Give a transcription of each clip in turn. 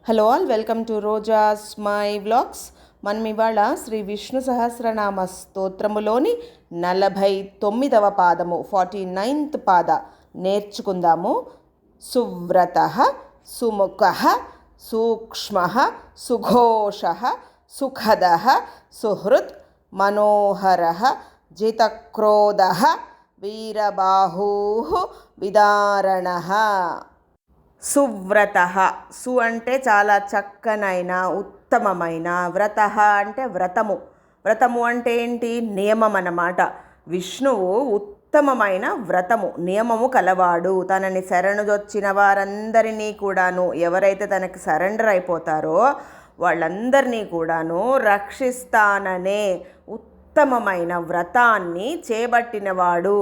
Hello all, welcome to Roja's my vlogs. మనం ఇవాళ శ్రీ విష్ణు సహస్రనామ స్తోత్రములోని 49వ పాదము 49th పాద నేర్చుకుందాము. సువ్రత, సుముఖ, సూక్ష్మ, సుఘోష, సుఖద, సుహృత్, మనోహర, జితక్రోధ, వీరబాహూ, విదారణ. సువ్రత, సు అంటే చాలా చక్కనైన ఉత్తమమైన, వ్రత అంటే వ్రతము. వ్రతము అంటే ఏంటి? నియమం అన్నమాట. విష్ణువు ఉత్తమమైన వ్రతము, నియమము కలవాడు. తనని శరణుదొచ్చిన వారందరినీ కూడాను, ఎవరైతే తనకి సరెండర్ అయిపోతారో వాళ్ళందరినీ కూడాను రక్షిస్తాననే ఉత్తమమైన వ్రతాన్ని చేపట్టినవాడు.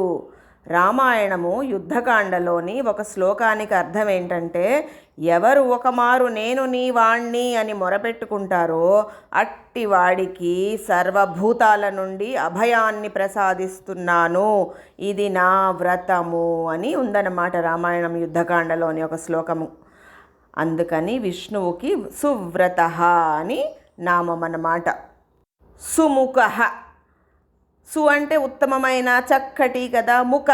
రామాయణము యుద్ధకాండలోని ఒక శ్లోకానికి అర్థం ఏంటంటే, ఎవరు ఒకమారు నేను నీ వాణ్ణి అని మొరపెట్టుకుంటారో అట్టి వాడికి సర్వభూతాల నుండి అభయాన్ని ప్రసాదిస్తున్నాను, ఇది నా వ్రతము అని ఉందన్నమాట రామాయణం యుద్ధకాండలోని ఒక శ్లోకము. అందుకని విష్ణువుకి సువ్రత అని నామం అన్నమాట. సుముఖ, సు అంటే ఉత్తమమైన, చక్కటి కదా. ముఖ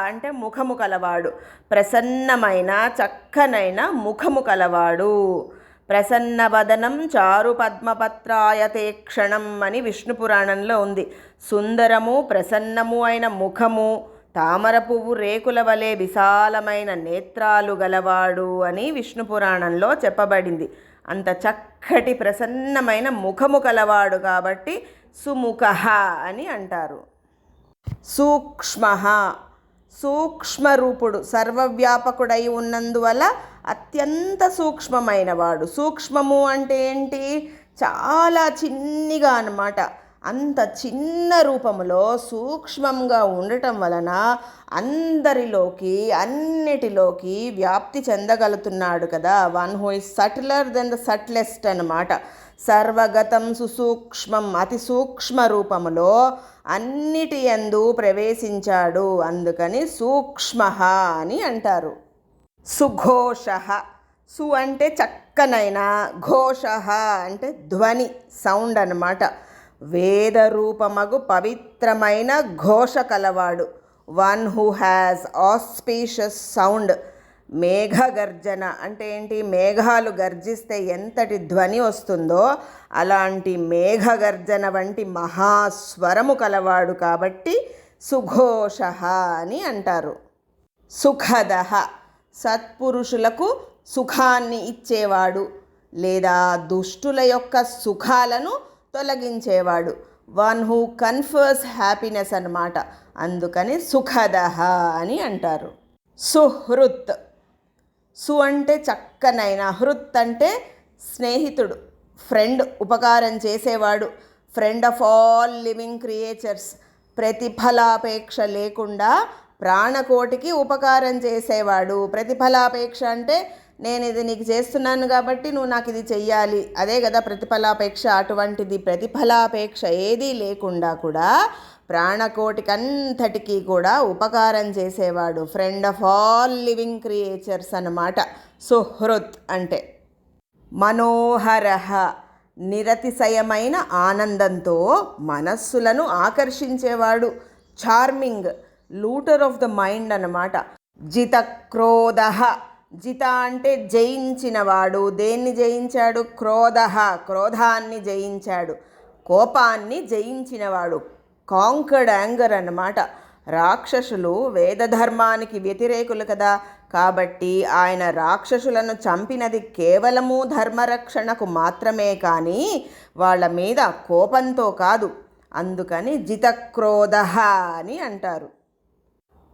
అంటే ముఖము కలవాడు, ప్రసన్నమైన చక్కనైన ముఖము కలవాడు. ప్రసన్న వదనం చారు పద్మపత్రాయతే క్షణం అని విష్ణు పురాణంలో ఉంది. సుందరము ప్రసన్నము అయిన ముఖము, తామర పువ్వు రేకుల వలె విశాలమైన నేత్రాలు గలవాడు అని విష్ణు పురాణంలో చెప్పబడింది. అంత చక్కటి ప్రసన్నమైన ముఖము కలవాడు కాబట్టి సుముఖ అని అంటారు. సూక్ష్మ, సూక్ష్మరూపుడు, సర్వవ్యాపకుడై ఉన్నందువల్ల అత్యంత సూక్ష్మమైన వాడు. సూక్ష్మము అంటే ఏంటి? చాలా చిన్నగా అన్నమాట. అంత చిన్న రూపములో సూక్ష్మంగా ఉండటం వలన అందరిలోకి, అన్నిటిలోకి వ్యాప్తి చెందగలుగుతున్నాడు కదా. One who is subtler than the subtlest అన్నమాట. సర్వగతం సుసూక్ష్మం, అతి సూక్ష్మ రూపములో అన్నిటి యందు ప్రవేశించాడు. అందుకని సూక్ష్మ అని అంటారు. సుఘోష, సు అంటే చక్కనైన, ఘోష అంటే ధ్వని, సౌండ్ అన్నమాట. వేద రూపమగు పవిత్రమైన ఘోష కలవాడు. One who has auspicious sound. మేఘగర్జన అంటే ఏంటి? మేఘాలు గర్జిస్తే ఎంతటి ధ్వని వస్తుందో అలాంటి మేఘగర్జన వంటి మహాస్వరము కలవాడు కాబట్టి సుఘోష అని అంటారు. సుఖద, సత్పురుషులకు సుఖాన్ని ఇచ్చేవాడు లేదా దుష్టుల యొక్క సుఖాలను తొలగించేవాడు. వన్ హూ కన్ఫర్స్ హ్యాపీనెస్ అన్నమాట. అందుకని సుఖద అని అంటారు. సుహృత్, సు అంటే చక్కనైన, హృత్ అంటే స్నేహితుడు, ఫ్రెండ్, ఉపకారం చేసేవాడు. Friend of all living creatures. ప్రతిఫలాపేక్ష లేకుండా ప్రాణకోటికి ఉపకారం చేసేవాడు. ప్రతిఫలాపేక్ష అంటే నేను ఇది నీకు చేస్తున్నాను కాబట్టి నువ్వు నాకు ఇది చెయ్యాలి, అదే కదా ప్రతిఫలాపేక్ష. అటువంటిది ప్రతిఫలాపేక్ష ఏదీ లేకుండా కూడా ప్రాణకోటికి అంతటికీ కూడా ఉపకారం చేసేవాడు. Friend of all living creatures అన్నమాట సుహృత్ అంటే. మనోహర, నిరతిశయమైన ఆనందంతో మనస్సులను ఆకర్షించేవాడు. Charming, looter of the mind అన్నమాట. జితక్రోధ, జిత అంటే జయించినవాడు. దేన్ని జయించాడు? క్రోధ, క్రోధాన్ని జయించాడు, కోపాన్ని జయించినవాడు. కాంకర్డ్ యాంగర్ అన్నమాట. రాక్షసులు వేదధర్మానికి వ్యతిరేకులు కదా, కాబట్టి ఆయన రాక్షసులను చంపినది కేవలము ధర్మరక్షణకు మాత్రమే కానీ వాళ్ళ మీద కోపంతో కాదు. అందుకని జితక్రోధ అని అంటారు.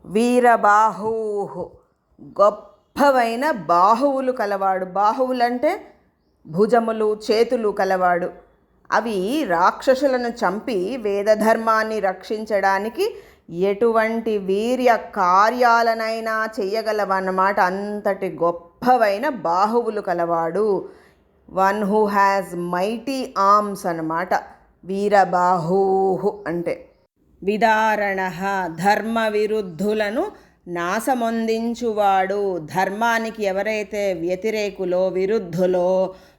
వీరబాహూ, గొప్పవైన బాహువులు కలవాడు. బాహువులంటే భుజములు, చేతులు కలవాడు. అవి రాక్షసులను చంపి వేదధర్మాన్ని రక్షించడానికి ఎటువంటి వీర్య కార్యాలనైనా చెయ్యగలవన్నమాట. అంతటి గొప్పవైన బాహువులు కలవాడు. One who has mighty arms అన్నమాట వీరబాహూ అంటే. విదారణ, ధర్మ విరుద్ధులను నాశమొందించువాడు. ధర్మానికి ఎవరైతే వ్యతిరేకులో విరుద్ధులో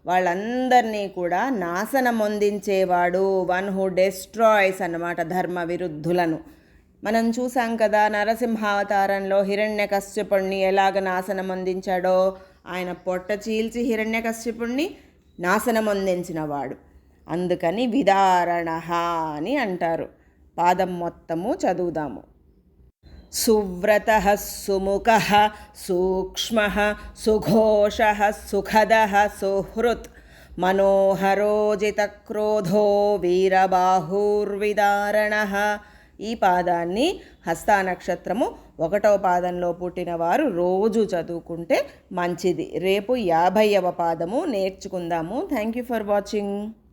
వాళ్ళందరినీ కూడా నాశనమొందించేవాడు. వన్ హూ డెస్ట్రాయ్స్ అన్నమాట ధర్మ విరుద్ధులను. మనం చూసాం కదా నరసింహావతారంలో హిరణ్యకశ్యపుణ్ణి ఎలాగ నాశనమొందించాడో. ఆయన పొట్ట చీల్చి హిరణ్యకశ్యపుణ్ణి నాశనమొందించినవాడు. అందుకని విదారణ అని అంటారు. పాదం మొత్తము చదువుదాము. సువ్రత సుముఖ సూక్ష్మ సుఘోష సుఖద సుహృత్ మనోహరోజితక్రోధో వీరబాహుర్విదారణ. ఈ పాదాన్ని హస్తానక్షత్రము 1వ పాదంలో పుట్టిన వారు రోజు చదువుకుంటే మంచిది. రేపు 50వ పాదము నేర్చుకుందాము. Thank you for watching.